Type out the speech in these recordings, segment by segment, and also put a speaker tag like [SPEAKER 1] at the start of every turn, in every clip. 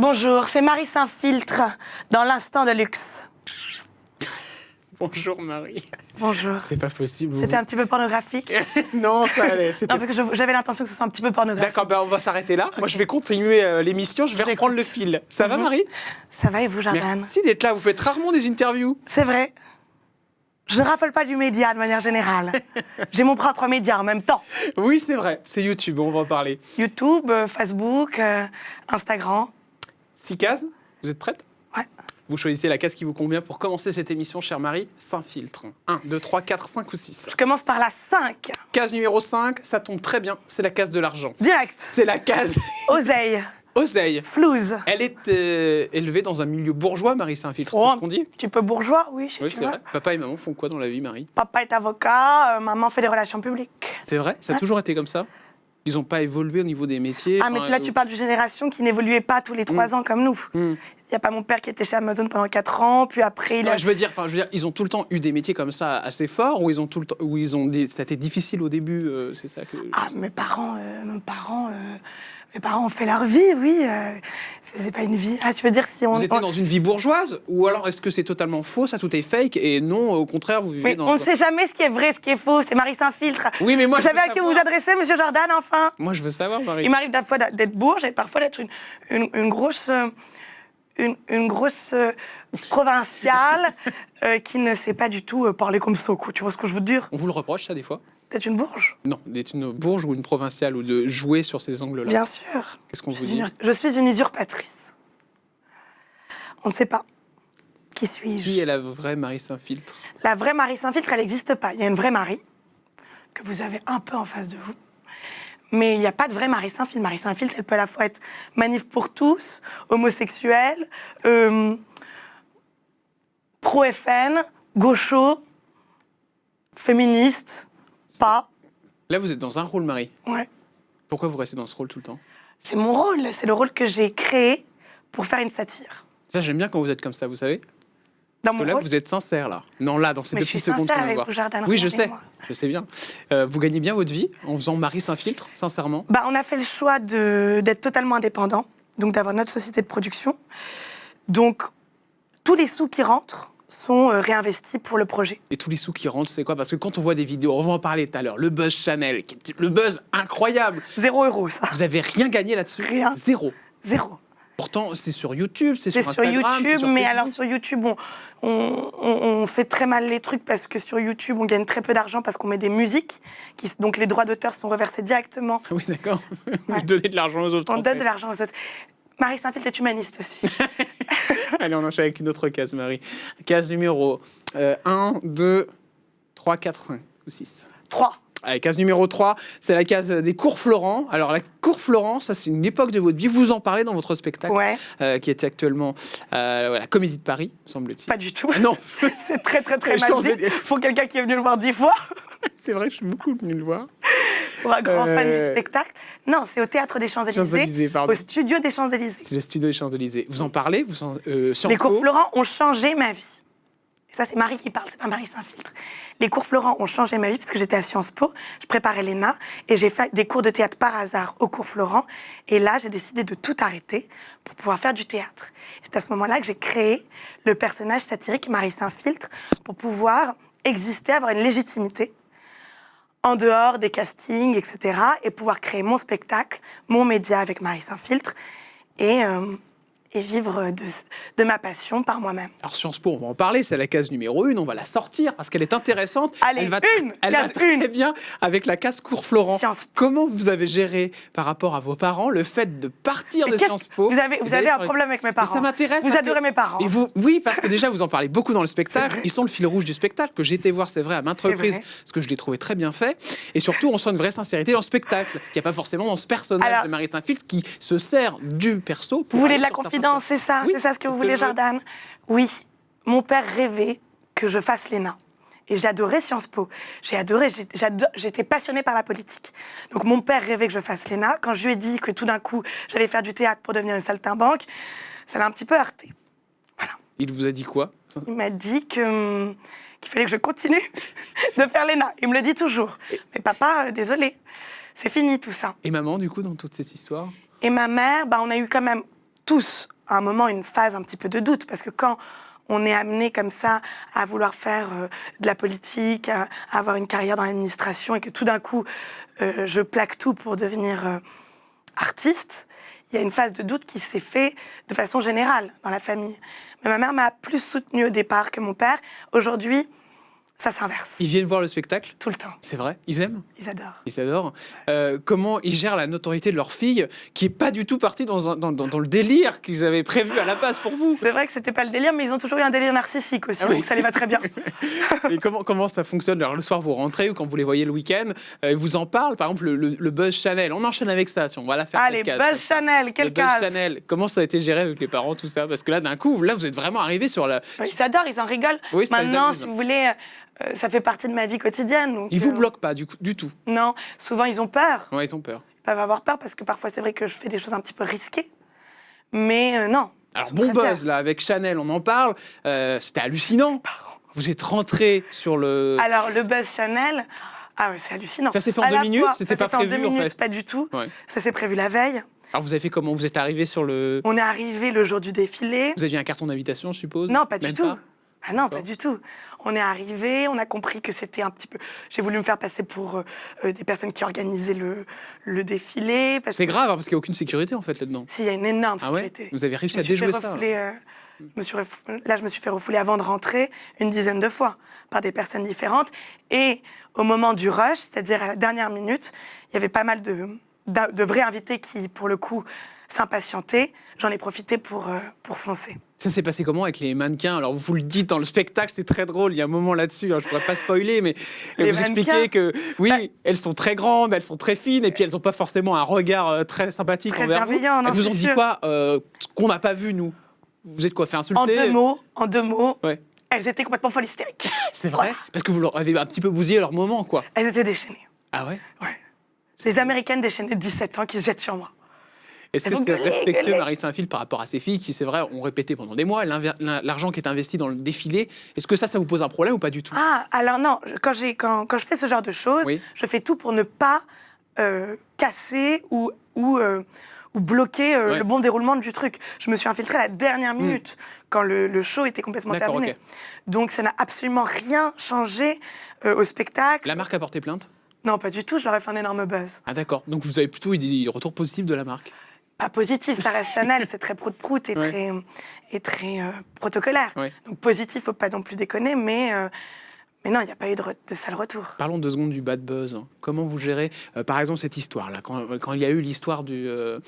[SPEAKER 1] Bonjour, c'est Marie Saint-Filtre, dans l'instant de luxe.
[SPEAKER 2] Bonjour Marie.
[SPEAKER 1] Bonjour.
[SPEAKER 2] C'est pas possible.
[SPEAKER 1] C'était un petit peu pornographique.
[SPEAKER 2] Non, ça allait.
[SPEAKER 1] Non, parce que j'avais l'intention que ce soit un petit peu pornographique.
[SPEAKER 2] D'accord, ben on va s'arrêter là. Moi, je vais continuer l'émission. Je vais reprendre le fil. Ça va, Marie?
[SPEAKER 1] Ça va et vous, Jordan?
[SPEAKER 2] Merci d'être là. Vous faites rarement des interviews.
[SPEAKER 1] C'est vrai. Je ne raffole pas du média de manière générale. J'ai mon propre média en même temps.
[SPEAKER 2] Oui, c'est vrai. C'est YouTube, on va en parler.
[SPEAKER 1] YouTube, Facebook, Instagram.
[SPEAKER 2] 6 cases. Vous êtes prête?
[SPEAKER 1] Ouais.
[SPEAKER 2] Vous choisissez la case qui vous convient pour commencer cette émission, chère Marie. Saint-Filtre. 1, 2, 3, 4, 5 ou 6.
[SPEAKER 1] Je commence par la 5.
[SPEAKER 2] Case numéro 5, ça tombe très bien. C'est la case de l'argent.
[SPEAKER 1] Direct.
[SPEAKER 2] C'est la case
[SPEAKER 1] Oseille.
[SPEAKER 2] oseille.
[SPEAKER 1] Flouze.
[SPEAKER 2] Elle est élevée dans un milieu bourgeois, Marie Saint-Filtre.
[SPEAKER 1] Oh,
[SPEAKER 2] C'est ce qu'on dit?
[SPEAKER 1] un petit peu bourgeois, oui, si
[SPEAKER 2] Oui,
[SPEAKER 1] tu
[SPEAKER 2] c'est
[SPEAKER 1] veux.
[SPEAKER 2] vrai. Papa et maman font quoi dans la vie, Marie?
[SPEAKER 1] Papa est avocat, maman fait des relations publiques.
[SPEAKER 2] C'est vrai? Ça a toujours été comme ça? Ils n'ont pas évolué au niveau des métiers?
[SPEAKER 1] Ah, mais là, tu parles d'une génération qui n'évoluait pas tous les 3 ans comme nous. Il n'y a pas mon père qui était chez Amazon pendant 4 ans, puis après, il a...
[SPEAKER 2] Je veux dire, ils ont tout le temps eu des métiers comme ça assez forts, ou ils ont tout le temps, ça a été difficile au début, c'est ça que...
[SPEAKER 1] Ah, mes parents ont fait leur vie, oui. C'est pas une vie... Ah, tu veux dire si on...
[SPEAKER 2] Vous étiez dans une vie bourgeoise, ou alors est-ce que c'est totalement faux, ça tout est fake, et non, au contraire, vous vivez
[SPEAKER 1] Mais
[SPEAKER 2] dans...
[SPEAKER 1] on ne sait jamais ce qui est vrai, ce qui est faux. C'est Marie Saint-Filtre.
[SPEAKER 2] Oui, mais moi,
[SPEAKER 1] vous
[SPEAKER 2] je
[SPEAKER 1] savez
[SPEAKER 2] veux
[SPEAKER 1] à qui vous vous
[SPEAKER 2] savoir.
[SPEAKER 1] adressez, monsieur Jordan, enfin?
[SPEAKER 2] Moi, je veux savoir, Marie.
[SPEAKER 1] Il m'arrive parfois d'être bourge et parfois d'être une grosse provinciale qui ne sait pas du tout parler comme ça, quoi. Tu vois ce que je veux dire?
[SPEAKER 2] On vous le reproche, ça, des fois?
[SPEAKER 1] D'être une bourge?
[SPEAKER 2] Non, d'être une bourge ou une provinciale, ou de jouer sur ces angles-là.
[SPEAKER 1] Bien sûr.
[SPEAKER 2] Qu'est-ce qu'on vous dit?
[SPEAKER 1] Je suis une usurpatrice. On ne sait pas. Qui suis-je?
[SPEAKER 2] Qui est la vraie Marie Saint-Filtre?
[SPEAKER 1] La vraie Marie Saint-Filtre, elle n'existe pas. Il y a une vraie Marie que vous avez un peu en face de vous. Mais il n'y a pas de vraie Marie Saint-Filtre. Marie Saint-Filtre, elle peut à la fois être manif pour tous, homosexuelle, pro-FN, gaucho, féministe, pas.
[SPEAKER 2] Là, vous êtes dans un rôle, Marie.
[SPEAKER 1] Ouais.
[SPEAKER 2] Pourquoi vous restez dans ce rôle tout le temps?
[SPEAKER 1] C'est mon rôle, c'est le rôle que j'ai créé pour faire une satire.
[SPEAKER 2] Ça, j'aime bien quand vous êtes comme ça, vous savez?
[SPEAKER 1] Dans
[SPEAKER 2] Parce
[SPEAKER 1] mon
[SPEAKER 2] que là,
[SPEAKER 1] rôle,
[SPEAKER 2] vous êtes sincère, là. Non, là, dans ces
[SPEAKER 1] Mais
[SPEAKER 2] deux
[SPEAKER 1] je suis
[SPEAKER 2] petites secondes qu'on
[SPEAKER 1] sincère
[SPEAKER 2] vient de
[SPEAKER 1] avec
[SPEAKER 2] voir.
[SPEAKER 1] vous, Jordan,
[SPEAKER 2] Oui, je sais.
[SPEAKER 1] regardez-moi.
[SPEAKER 2] Je sais bien. Vous gagnez bien votre vie en faisant Marie Saint-Filtre, sincèrement?
[SPEAKER 1] bah, on a fait le choix d'être totalement indépendant, donc d'avoir notre société de production. Donc, tous les sous qui rentrent sont réinvestis pour le projet.
[SPEAKER 2] Et tous les sous qui rentrent, c'est quoi? Parce que quand on voit des vidéos, on va en parler tout à l'heure, le buzz Chanel, le buzz incroyable.
[SPEAKER 1] 0 €, ça.
[SPEAKER 2] Vous avez rien gagné là-dessus?
[SPEAKER 1] Rien.
[SPEAKER 2] 0.
[SPEAKER 1] 0.
[SPEAKER 2] Pourtant, c'est sur YouTube, c'est
[SPEAKER 1] C'est
[SPEAKER 2] sur
[SPEAKER 1] sur
[SPEAKER 2] Instagram, c'est
[SPEAKER 1] YouTube,
[SPEAKER 2] sur
[SPEAKER 1] mais
[SPEAKER 2] Facebook.
[SPEAKER 1] alors sur YouTube, on fait très mal les trucs parce que sur YouTube, on gagne très peu d'argent parce qu'on met des musiques, donc les droits d'auteur sont reversés directement.
[SPEAKER 2] Ah oui, d'accord.
[SPEAKER 1] Ouais.
[SPEAKER 2] Vous donnez de l'argent aux autres.
[SPEAKER 1] On
[SPEAKER 2] en
[SPEAKER 1] donne
[SPEAKER 2] fait.
[SPEAKER 1] de l'argent aux autres. Marie Saint-Filtre est humaniste aussi.
[SPEAKER 2] Allez, on enchaîne avec une autre case, Marie. Case numéro 1, 2, 3, 4, 5 ou 6.
[SPEAKER 1] 3.
[SPEAKER 2] Allez, case numéro 3, c'est la case des cours Florent. Alors, la cour Florent, ça, c'est une époque de votre vie. Vous en parlez dans votre spectacle,
[SPEAKER 1] Ouais.
[SPEAKER 2] qui est actuellement la Comédie de Paris, semble-t-il.
[SPEAKER 1] Pas du tout.
[SPEAKER 2] Non,
[SPEAKER 1] C'est très, très, très
[SPEAKER 2] Les
[SPEAKER 1] mal dit.
[SPEAKER 2] Champs-Élysées.
[SPEAKER 1] Pour quelqu'un qui est venu le voir 10 fois,
[SPEAKER 2] c'est vrai que je suis beaucoup venu le voir.
[SPEAKER 1] pour un grand fan du spectacle. Non, c'est au Théâtre des
[SPEAKER 2] Champs-Élysées,
[SPEAKER 1] Champs-Élysées,
[SPEAKER 2] pardon.
[SPEAKER 1] au studio des Champs-Élysées.
[SPEAKER 2] C'est le studio des Champs-Élysées. Vous en parlez? Sciences
[SPEAKER 1] Les cours
[SPEAKER 2] Po.
[SPEAKER 1] Florent ont changé ma vie. Et ça, c'est Marie qui parle, c'est pas Marie Saint-Filtre. Les cours Florent ont changé ma vie parce que j'étais à Sciences Po, je préparais l'ENA et j'ai fait des cours de théâtre par hasard au cours Florent. Et là, j'ai décidé de tout arrêter pour pouvoir faire du théâtre. Et c'est à ce moment-là que j'ai créé le personnage satirique Marie Saint-Filtre pour pouvoir exister, avoir une légitimité en dehors des castings, etc. et pouvoir créer mon spectacle, mon média avec Marie Saint-Filtre et vivre de ma passion par moi-même.
[SPEAKER 2] Alors Sciences Po, on va en parler, c'est la case numéro 1, on va la sortir parce qu'elle est intéressante.
[SPEAKER 1] Allez,
[SPEAKER 2] elle va
[SPEAKER 1] case
[SPEAKER 2] très
[SPEAKER 1] une.
[SPEAKER 2] bien avec la case cours Florent.
[SPEAKER 1] Sciences Po.
[SPEAKER 2] Comment vous avez géré par rapport à vos parents le fait de partir de
[SPEAKER 1] qu'est-ce-
[SPEAKER 2] Sciences Po?
[SPEAKER 1] Vous avez
[SPEAKER 2] d'aller
[SPEAKER 1] un
[SPEAKER 2] sur les-
[SPEAKER 1] problème avec mes
[SPEAKER 2] Mais
[SPEAKER 1] parents.
[SPEAKER 2] ça m'intéresse.
[SPEAKER 1] Vous
[SPEAKER 2] parce
[SPEAKER 1] adorez
[SPEAKER 2] que-
[SPEAKER 1] mes parents.
[SPEAKER 2] Et vous, oui, parce que déjà vous en parlez beaucoup dans le spectacle.
[SPEAKER 1] vrai.
[SPEAKER 2] Ils sont le fil rouge du spectacle que j'ai été voir, c'est vrai, à maintes
[SPEAKER 1] C'est
[SPEAKER 2] reprises,
[SPEAKER 1] vrai.
[SPEAKER 2] parce que je l'ai trouvé très bien fait. Et surtout, on sent une vraie sincérité dans le spectacle, qu'il n'y a pas forcément dans ce personnage
[SPEAKER 1] Alors-
[SPEAKER 2] de Marie Saint-Filtre qui se sert du perso. Pour
[SPEAKER 1] Vous voulez
[SPEAKER 2] aller
[SPEAKER 1] de la
[SPEAKER 2] sur certains
[SPEAKER 1] confidence, c'est ça?
[SPEAKER 2] Oui,
[SPEAKER 1] C'est ça ce que vous
[SPEAKER 2] c'est ce que
[SPEAKER 1] voulez,
[SPEAKER 2] je veux.
[SPEAKER 1] Jordan? Oui. Mon père rêvait que je fasse l'ENA. Et j'adorais Sciences Po. J'étais passionnée par la politique. Donc mon père rêvait que je fasse l'ENA. Quand je lui ai dit que tout d'un coup, j'allais faire du théâtre pour devenir une saltimbanque, ça l'a un petit peu heurté. Voilà.
[SPEAKER 2] Il vous a dit quoi?
[SPEAKER 1] Il m'a dit qu'il fallait que je continue de faire l'ENA. Il me le dit toujours. Mais papa, désolé, c'est fini tout ça.
[SPEAKER 2] Et maman, du coup, dans toute cette histoire?
[SPEAKER 1] Et ma mère, on a eu quand même tous, à un moment, une phase un petit peu de doute. Parce que quand on est amené comme ça à vouloir faire de la politique, à avoir une carrière dans l'administration, et que tout d'un coup, je plaque tout pour devenir artiste, il y a une phase de doute qui s'est faite de façon générale dans la famille. Mais ma mère m'a plus soutenue au départ que mon père. Aujourd'hui, ça s'inverse.
[SPEAKER 2] Ils viennent voir le spectacle?
[SPEAKER 1] Tout le temps.
[SPEAKER 2] C'est vrai? Ils aiment?
[SPEAKER 1] Ils adorent.
[SPEAKER 2] Ils adorent. Comment ils gèrent la notoriété de leur fille, qui n'est pas du tout partie dans le délire qu'ils avaient prévu à la base pour vous?
[SPEAKER 1] C'est vrai que c'était pas le délire, mais ils ont toujours eu un délire narcissique aussi,
[SPEAKER 2] Ah oui.
[SPEAKER 1] donc ça les va très bien.
[SPEAKER 2] Et comment ça fonctionne? Alors, le soir, vous rentrez ou quand vous les voyez le week-end, ils vous en parlent. Par exemple, le buzz Chanel. On enchaîne avec ça. Si on va la faire.
[SPEAKER 1] Ah,
[SPEAKER 2] cette
[SPEAKER 1] les
[SPEAKER 2] case,
[SPEAKER 1] buzz
[SPEAKER 2] comme ça.
[SPEAKER 1] Chanel, quelle
[SPEAKER 2] Le buzz
[SPEAKER 1] case!
[SPEAKER 2] Chanel. Comment ça a été géré avec les parents, tout ça? Parce que là, d'un coup, là, vous êtes vraiment arrivé sur la.
[SPEAKER 1] Ils adorent, ils en rigolent.
[SPEAKER 2] Oui, ça les
[SPEAKER 1] Maintenant,
[SPEAKER 2] amuse.
[SPEAKER 1] si vous voulez, ça fait partie de ma vie quotidienne. Donc,
[SPEAKER 2] Ils vous bloquent pas du tout.
[SPEAKER 1] Non, souvent ils ont peur.
[SPEAKER 2] Ouais, ils ont peur.
[SPEAKER 1] Ils peuvent avoir peur parce que parfois c'est vrai que je fais des choses un petit peu risquées. Mais non. ils
[SPEAKER 2] Alors,
[SPEAKER 1] sont
[SPEAKER 2] bon
[SPEAKER 1] très
[SPEAKER 2] buzz,
[SPEAKER 1] fiers.
[SPEAKER 2] là, avec Chanel, on en parle. C'était hallucinant. Vous êtes rentré sur le.
[SPEAKER 1] Alors, le buzz Chanel, ah ouais, c'est hallucinant.
[SPEAKER 2] Ça s'est fait en
[SPEAKER 1] À
[SPEAKER 2] 2
[SPEAKER 1] la
[SPEAKER 2] minutes?
[SPEAKER 1] fois,
[SPEAKER 2] C'était
[SPEAKER 1] ça
[SPEAKER 2] pas
[SPEAKER 1] s'est fait
[SPEAKER 2] prévu,
[SPEAKER 1] en 2
[SPEAKER 2] en
[SPEAKER 1] minutes,
[SPEAKER 2] fait.
[SPEAKER 1] pas du tout.
[SPEAKER 2] Ouais.
[SPEAKER 1] Ça s'est prévu la veille.
[SPEAKER 2] Alors, vous avez fait comment? Vous êtes arrivé sur le.
[SPEAKER 1] On est arrivé le jour du défilé.
[SPEAKER 2] Vous aviez un carton d'invitation, je suppose?
[SPEAKER 1] Non, pas du
[SPEAKER 2] Même
[SPEAKER 1] tout.
[SPEAKER 2] pas.
[SPEAKER 1] Ah non,
[SPEAKER 2] D'accord.
[SPEAKER 1] pas du tout. On est arrivé, on a compris que c'était un petit peu... J'ai voulu me faire passer pour des personnes qui organisaient le défilé. Parce
[SPEAKER 2] C'est
[SPEAKER 1] que
[SPEAKER 2] grave, hein, parce qu'il n'y a aucune sécurité, en fait, là-dedans.
[SPEAKER 1] s'il y a une énorme
[SPEAKER 2] Ah ouais?
[SPEAKER 1] sécurité.
[SPEAKER 2] Vous avez réussi
[SPEAKER 1] Je
[SPEAKER 2] à
[SPEAKER 1] me suis fait
[SPEAKER 2] déjouer ça,
[SPEAKER 1] refouler, là, je me suis fait refouler avant de rentrer une dizaine de fois par des personnes différentes. Et au moment du rush, c'est-à-dire à la dernière minute, il y avait pas mal de vrais invités qui, pour le coup, s'impatientaient. J'en ai profité pour foncer.
[SPEAKER 2] Ça s'est passé comment avec les mannequins? Alors, vous le dites dans le spectacle, c'est très drôle, il y a un moment là-dessus, hein, je ne pourrais pas spoiler, mais
[SPEAKER 1] Les
[SPEAKER 2] vous expliquez
[SPEAKER 1] mannequins,
[SPEAKER 2] que, oui,
[SPEAKER 1] bah,
[SPEAKER 2] elles sont très grandes, elles sont très fines, et puis elles n'ont pas forcément un regard très sympathique
[SPEAKER 1] Très
[SPEAKER 2] envers vous.
[SPEAKER 1] bienveillant, non,
[SPEAKER 2] Elles vous ont
[SPEAKER 1] c'est
[SPEAKER 2] dit
[SPEAKER 1] sûr.
[SPEAKER 2] quoi ce qu'on n'a pas vu, nous? Vous êtes quoi, fait insulter?
[SPEAKER 1] En deux mots,
[SPEAKER 2] Ouais.
[SPEAKER 1] elles étaient complètement folles hystériques.
[SPEAKER 2] C'est vrai? Parce que vous leur avez un petit peu bousillé leur moment, quoi.
[SPEAKER 1] Elles étaient déchaînées.
[SPEAKER 2] Ah ouais?
[SPEAKER 1] Ouais. Les Américaines déchaînées de 17 ans qui se jettent sur moi.
[SPEAKER 2] Est-ce que
[SPEAKER 1] Elles ont
[SPEAKER 2] c'est
[SPEAKER 1] gueulé,
[SPEAKER 2] respectueux,
[SPEAKER 1] gueulé.
[SPEAKER 2] Marie Saint-Phil, par rapport à ces filles qui, c'est vrai, ont répété pendant des mois l'argent qui est investi dans le défilé? Est-ce que ça vous pose un problème ou pas du tout?
[SPEAKER 1] Ah, alors non, quand je fais ce genre de choses,
[SPEAKER 2] Oui.
[SPEAKER 1] je fais tout pour ne pas casser ou bloquer
[SPEAKER 2] Ouais.
[SPEAKER 1] le bon déroulement du truc. Je me suis infiltrée à la dernière minute, quand le show était complètement
[SPEAKER 2] D'accord,
[SPEAKER 1] terminé.
[SPEAKER 2] ok.
[SPEAKER 1] Donc ça n'a absolument rien changé au spectacle.
[SPEAKER 2] La marque a porté plainte?
[SPEAKER 1] Non, pas du tout, je leur ai fait un énorme buzz.
[SPEAKER 2] Ah d'accord, donc vous avez plutôt eu des retours positifs de la marque?
[SPEAKER 1] Pas positif, ça reste Chanel, c'est très prout-prout et
[SPEAKER 2] Ouais.
[SPEAKER 1] très protocolaire.
[SPEAKER 2] Ouais.
[SPEAKER 1] Donc positif, faut pas non plus déconner, mais non, il n'y a pas eu de sale retour.
[SPEAKER 2] Parlons 2 secondes du bad buzz. Comment vous gérez, par exemple, cette histoire-là, quand il y a eu l'histoire de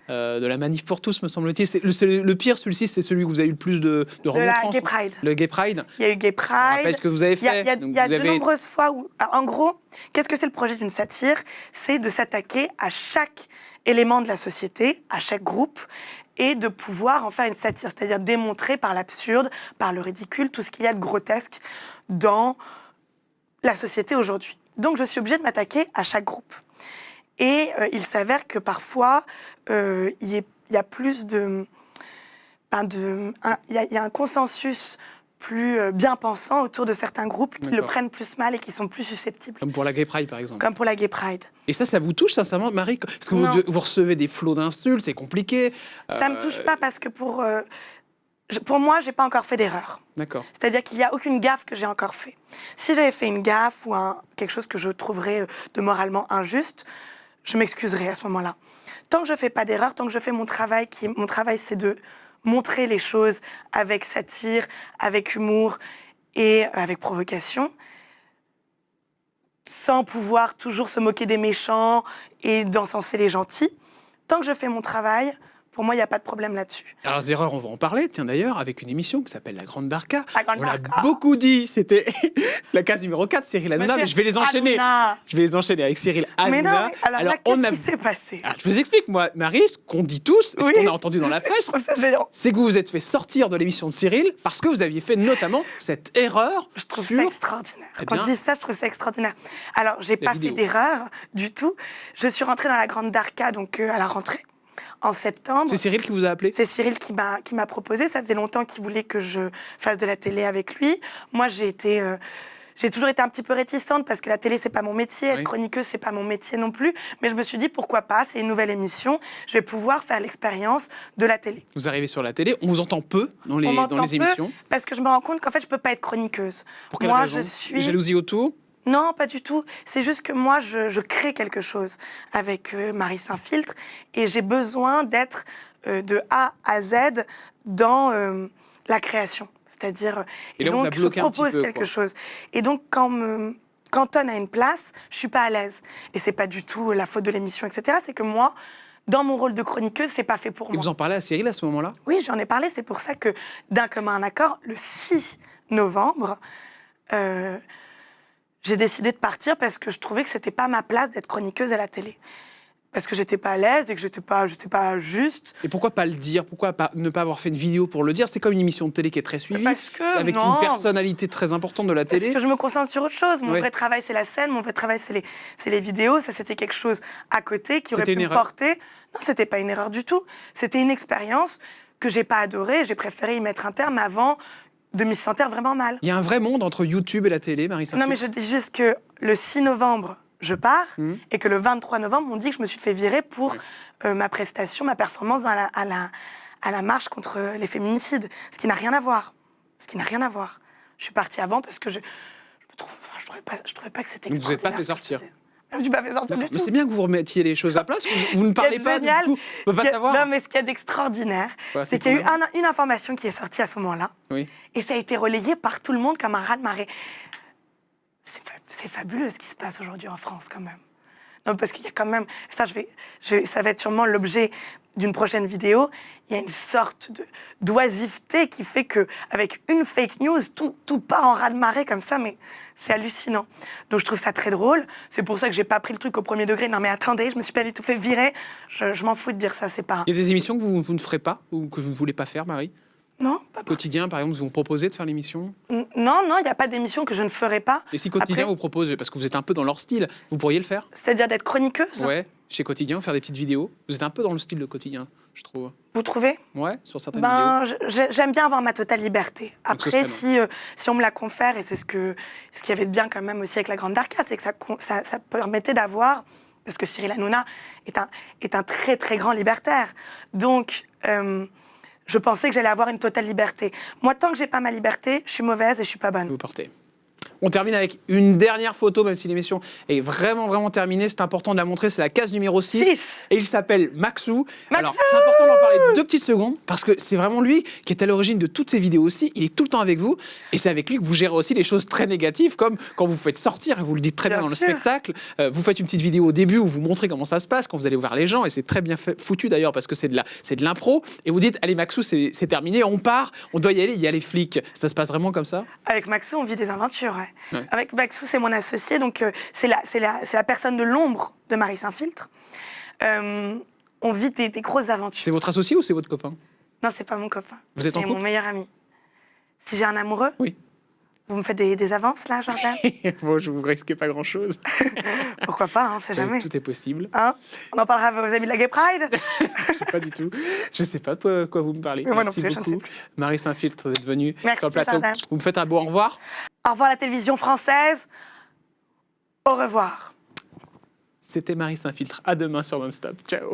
[SPEAKER 2] la manif pour tous, me semble-t-il. Le pire, celui-ci, c'est celui où vous avez eu le plus de
[SPEAKER 1] De la
[SPEAKER 2] remontrances.
[SPEAKER 1] Gay Pride.
[SPEAKER 2] Le Gay Pride.
[SPEAKER 1] Il y a eu Gay
[SPEAKER 2] On rappelle
[SPEAKER 1] Pride.
[SPEAKER 2] ce que vous avez
[SPEAKER 1] Il y a,
[SPEAKER 2] fait.
[SPEAKER 1] il y a-
[SPEAKER 2] Donc,
[SPEAKER 1] il y a
[SPEAKER 2] vous
[SPEAKER 1] de
[SPEAKER 2] avez-
[SPEAKER 1] nombreuses fois où... En gros, qu'est-ce que c'est le projet d'une satire? C'est de s'attaquer à chaque élément de la société, à chaque groupe, et de pouvoir en faire une satire, c'est-à-dire démontrer par l'absurde, par le ridicule, tout ce qu'il y a de grotesque dans la société aujourd'hui. Donc je suis obligée de m'attaquer à chaque groupe. Et il s'avère que parfois, il y a plus de... Il y a un consensus plus bien pensant autour de certains groupes qui le
[SPEAKER 2] D'accord.
[SPEAKER 1] prennent plus mal et qui sont plus susceptibles.
[SPEAKER 2] Comme pour la Gay Pride, par exemple.
[SPEAKER 1] Comme pour la Gay Pride.
[SPEAKER 2] Et ça vous touche, sincèrement, Marie? Parce que
[SPEAKER 1] Non.
[SPEAKER 2] vous recevez des flots d'insultes, c'est compliqué.
[SPEAKER 1] Ça me touche pas parce que pour moi, j'ai pas encore fait d'erreur.
[SPEAKER 2] D'accord.
[SPEAKER 1] C'est-à-dire qu'il n'y a aucune gaffe que j'ai encore fait. Si j'avais fait une gaffe ou quelque chose que je trouverais de moralement injuste, je m'excuserais à ce moment-là. Tant que je fais pas d'erreur, tant que je fais mon travail, c'est de montrer les choses avec satire, avec humour et avec provocation, sans pouvoir toujours se moquer des méchants et d'encenser les gentils. Tant que je fais mon travail, pour moi, il n'y a pas de problème là-dessus.
[SPEAKER 2] Alors, les erreurs, on va en parler, tiens d'ailleurs, avec une émission qui s'appelle La Grande Barca.
[SPEAKER 1] La Grande
[SPEAKER 2] On l'a
[SPEAKER 1] Barca.
[SPEAKER 2] beaucoup dit, c'était la case numéro 4, Cyril Hanouna, mais je vais les enchaîner.
[SPEAKER 1] Hanouna.
[SPEAKER 2] Je vais les enchaîner avec Cyril Hanouna.
[SPEAKER 1] Mais non, mais alors là,
[SPEAKER 2] on
[SPEAKER 1] qu'est-ce qui s'est passé?
[SPEAKER 2] Alors, je vous explique, moi, Marie, ce qu'on dit tous, et
[SPEAKER 1] Oui.
[SPEAKER 2] ce qu'on a entendu dans la
[SPEAKER 1] Je
[SPEAKER 2] presse,
[SPEAKER 1] trouve ça géant.
[SPEAKER 2] c'est que vous vous êtes fait sortir de l'émission de Cyril parce que vous aviez fait notamment cette erreur
[SPEAKER 1] Je trouve
[SPEAKER 2] sur...
[SPEAKER 1] ça extraordinaire.
[SPEAKER 2] Eh
[SPEAKER 1] Quand
[SPEAKER 2] bien,
[SPEAKER 1] on dit ça, je trouve ça extraordinaire. Alors, j'ai pas fait
[SPEAKER 2] vidéo.
[SPEAKER 1] d'erreur du tout. Je suis rentrée dans la Grande Darka, donc à la rentrée, en septembre.
[SPEAKER 2] C'est Cyril qui vous a appelé?
[SPEAKER 1] C'est Cyril qui m'a proposé. Ça faisait longtemps qu'il voulait que je fasse de la télé avec lui. Moi, j'ai été j'ai toujours été un petit peu réticente parce que la télé, c'est pas mon métier. Être chroniqueuse, c'est pas mon métier non plus. Mais je me suis dit, pourquoi pas, c'est une nouvelle émission. Je vais pouvoir faire l'expérience de la télé.
[SPEAKER 2] Vous arrivez sur la télé, on vous entend peu dans les émissions.
[SPEAKER 1] Parce que je me rends compte qu'en fait, je peux pas être chroniqueuse.
[SPEAKER 2] Pour quelle raison ? Jalousie autour ?
[SPEAKER 1] Non, pas du tout. C'est juste que moi, je crée quelque chose avec Marie Saint-Filtre et j'ai besoin d'être de A à Z dans la création. C'est-à-dire,
[SPEAKER 2] et là,
[SPEAKER 1] donc je propose quelque chose. Et donc, quand Ton a une place, je suis pas à l'aise. Et c'est pas du tout la faute de l'émission, etc. C'est que moi, dans mon rôle de chroniqueuse, c'est pas fait pour moi.
[SPEAKER 2] Et vous en parlez à Cyril à ce moment-là ?
[SPEAKER 1] Oui, j'en ai parlé. C'est pour ça que, d'un commun accord, le 6 novembre, j'ai décidé de partir parce que je trouvais que c'était pas ma place d'être chroniqueuse à la télé. Parce que j'étais pas à l'aise et que j'étais pas juste.
[SPEAKER 2] Et pourquoi pas le dire ? Pourquoi ne pas avoir fait une vidéo pour le dire ? C'est comme une émission de télé qui est très suivie. C'est avec une personnalité très importante de la télé.
[SPEAKER 1] Parce que je me concentre sur autre chose. Mon vrai travail, c'est la scène. Mon vrai travail, c'est les vidéos. Ça, c'était quelque chose à côté qui aurait pu me porter. Non, c'était pas une erreur du tout. C'était une expérience que j'ai pas adorée. J'ai préféré y mettre un terme avant de m'y sentir vraiment mal.
[SPEAKER 2] Il y a un vrai monde entre YouTube et la télé, Marie Saint-Filtre ?
[SPEAKER 1] Non, mais je dis juste que le 6 novembre, je pars, et que le 23 novembre, on dit que je me suis fait virer pour ma prestation, ma performance à la marche contre les féminicides. Ce qui n'a rien à voir. Je suis partie avant parce que je trouvais pas que c'était extraordinaire.
[SPEAKER 2] Vous n'êtes pas fait sortir.
[SPEAKER 1] Je ne suis pas fait sortir du tout.
[SPEAKER 2] Mais c'est bien que vous remettiez les choses à place. Vous ne parlez pas, du coup, on ne peut pas savoir.
[SPEAKER 1] Non, mais ce qu'il y a d'extraordinaire, c'est qu'il y a eu une information qui est sortie à ce moment-là, et ça a été relayé par tout le monde comme un raz-de-marée. C'est fabuleux ce qui se passe aujourd'hui en France, quand même. Non, parce qu'il y a quand même... Ça va être sûrement l'objet d'une prochaine vidéo. Il y a une sorte d'oisiveté qui fait qu'avec une fake news, tout part en raz-de-marée comme ça, mais c'est hallucinant. Donc je trouve ça très drôle. C'est pour ça que j'ai pas pris le truc au premier degré. Non mais attendez, je me suis pas du tout fait virer. Je m'en fous de dire ça, c'est pas...
[SPEAKER 2] Il y a des émissions que vous ne ferez pas ou que vous ne voulez pas faire, Marie ?
[SPEAKER 1] Non, pas
[SPEAKER 2] Quotidien, par exemple, vous proposez de faire l'émission ?
[SPEAKER 1] Non, il n'y a pas d'émission que je ne ferai pas.
[SPEAKER 2] Et si Quotidien vous propose, parce que vous êtes un peu dans leur style, vous pourriez le faire ?
[SPEAKER 1] C'est-à-dire d'être chroniqueuse ?
[SPEAKER 2] Ouais, chez Quotidien, faire des petites vidéos. Vous êtes un peu dans le style de Quotidien, je trouve.
[SPEAKER 1] Vous trouvez ?
[SPEAKER 2] Ouais, sur certaines vidéos.
[SPEAKER 1] J'aime bien avoir ma totale liberté. Après, si on me la confère, et c'est ce qu'il y avait de bien quand même aussi avec la Grande Darka, c'est que ça permettait d'avoir... Parce que Cyril Hanouna est un très, très grand libertaire. Donc... je pensais que j'allais avoir une totale liberté. Moi, tant que j'ai pas ma liberté, je suis mauvaise et je suis pas bonne.
[SPEAKER 2] Vous portez. On termine avec une dernière photo, même si l'émission est vraiment, vraiment terminée. C'est important de la montrer, c'est la case numéro 6. Et il s'appelle Maxou. Alors, c'est important d'en parler 2 petites secondes, parce que c'est vraiment lui qui est à l'origine de toutes ces vidéos aussi. Il est tout le temps avec vous. Et c'est avec lui que vous gérez aussi les choses très négatives, comme quand vous faites sortir, et vous le dites très bien dans le spectacle. Vous faites une petite vidéo au début où vous montrez comment ça se passe, quand vous allez voir les gens. Et c'est très bien foutu d'ailleurs, parce que c'est de l'impro. Et vous dites, allez Maxou, c'est terminé, on part, on doit y aller, il y a les flics. Ça se passe vraiment comme ça ?
[SPEAKER 1] Avec Maxou, on vit des aventures, ouais. Avec Maxou, c'est mon associé, donc c'est la personne de l'ombre de Marie Saint-Filtre. On vit des grosses aventures.
[SPEAKER 2] C'est votre associé ou c'est votre copain ?
[SPEAKER 1] Non, c'est pas mon copain.
[SPEAKER 2] Vous êtes en couple ?
[SPEAKER 1] C'est mon meilleur ami. Si j'ai un amoureux ?
[SPEAKER 2] Oui.
[SPEAKER 1] Vous me faites des avances, là, Jordan ?
[SPEAKER 2] Bon, je vous risque pas grand-chose.
[SPEAKER 1] Pourquoi pas, on sait jamais.
[SPEAKER 2] Tout est possible.
[SPEAKER 1] Hein ? On en parlera à vos amis de la Gay Pride ?
[SPEAKER 2] Pas du tout. Je sais pas de quoi vous me parlez.
[SPEAKER 1] Mais moi
[SPEAKER 2] Merci
[SPEAKER 1] non plus,
[SPEAKER 2] beaucoup.
[SPEAKER 1] Je ne sais plus.
[SPEAKER 2] Marie Saint-Filtre d'être venue sur le plateau.
[SPEAKER 1] Jordan.
[SPEAKER 2] Vous me faites un beau au revoir.
[SPEAKER 1] Au revoir la télévision française. Au revoir.
[SPEAKER 2] C'était Marie Saint-Filtre. À demain sur Non-Stop. Ciao.